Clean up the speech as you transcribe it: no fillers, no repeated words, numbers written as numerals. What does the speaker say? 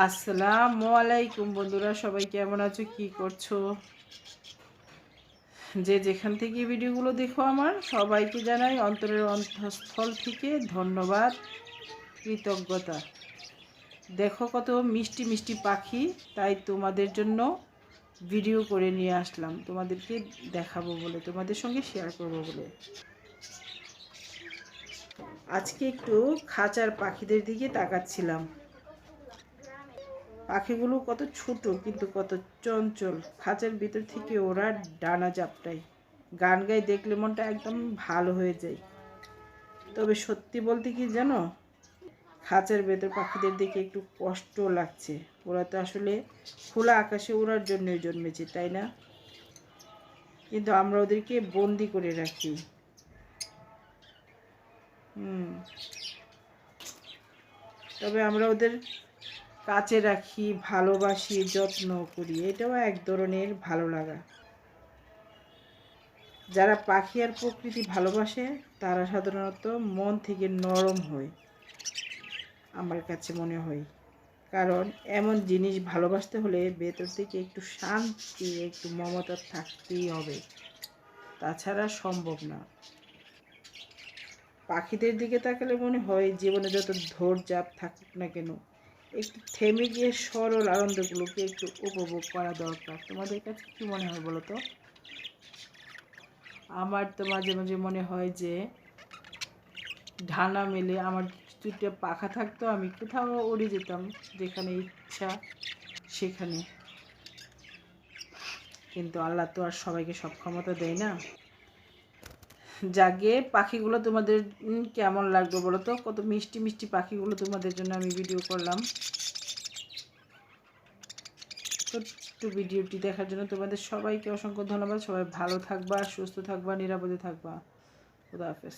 আসসালামু আলাইকুম বন্ধুরা, সবাই কেমন আছো, কি করছো? যে যেখান থেকে ভিডিওগুলো দেখো আমার সবাইকে জানাই অন্তরের অন্তঃস্থল থেকে ধন্যবাদ, কৃতজ্ঞতা। দেখো কত মিষ্টি মিষ্টি পাখি, তাই তোমাদের জন্য ভিডিও করে নিয়ে আসলাম, তোমাদেরকে দেখাবো বলে, তোমাদের সঙ্গে শেয়ার করব বলে। আজকে একটু খাঁচার পাখিদের দিকে তাকাচ্ছিলাম। পাখিগুলো কত ছোট কিন্তু কত চঞ্চল, খাঁচার ভিতর থেকে ওরা ডানা ঝাপটায়, গান গাই, দেখলে মনটা একদম ভালো হয়ে যায়। তবে সত্যি বলতে কি জানো, খাঁচার ভেতর পাখিদের দেখে একটু কষ্ট লাগছে। ওরা তো আসলে খোলা আকাশে ওড়ার জন্যই জন্মেছে, তাই না? কিন্তু আমরা ওদেরকে বন্দি করে রাখি। তবে আমরা ওদের কাছে রাখি, ভালোবাসি, যত্ন করি, এটাও এক ধরনের ভালো লাগা। যারা পাখি আর প্রকৃতি ভালোবাসে তারা সাধারণত মন থেকে নরম হয়, আমার কাছে মনে হয়। কারণ এমন জিনিস ভালোবাসতে হলে ভেতর থেকে একটু শান্তি, একটু মমতা থাকতেই হবে, তাছাড়া সম্ভব না। পাখিদের দিকে তাকালে মনে হয় জীবনে যত ধৈর্য থাকুক না কেন, একটু থেমে গিয়ে সরল আনন্দগুলোকে একটু উপভোগ করা দরকার। তোমাদের কাছে কি মনে হয় বলো তো? আমার তো মাঝে মাঝে মনে হয় যে ডানা মেলে আমার দুটো পাখা থাকতো, আমি কোথাও উড়ে যেতাম, যেখানে ইচ্ছা সেখানে। কিন্তু আল্লাহ তো আর সবাইকে সব ক্ষমতা দেয় না। জাগে পাখিগুলো তোমাদের কেমন লাগবে বলো তো? কত মিষ্টি মিষ্টি পাখিগুলো তোমাদের জন্য আমি ভিডিও করলাম। ছোট্ট ভিডিওটি দেখার জন্য তোমাদের সবাইকে অসংখ্য ধন্যবাদ। সবাই ভালো থাকবা, সুস্থ থাকবা, নিরাপদে থাকবা। খুদা হাফেজ।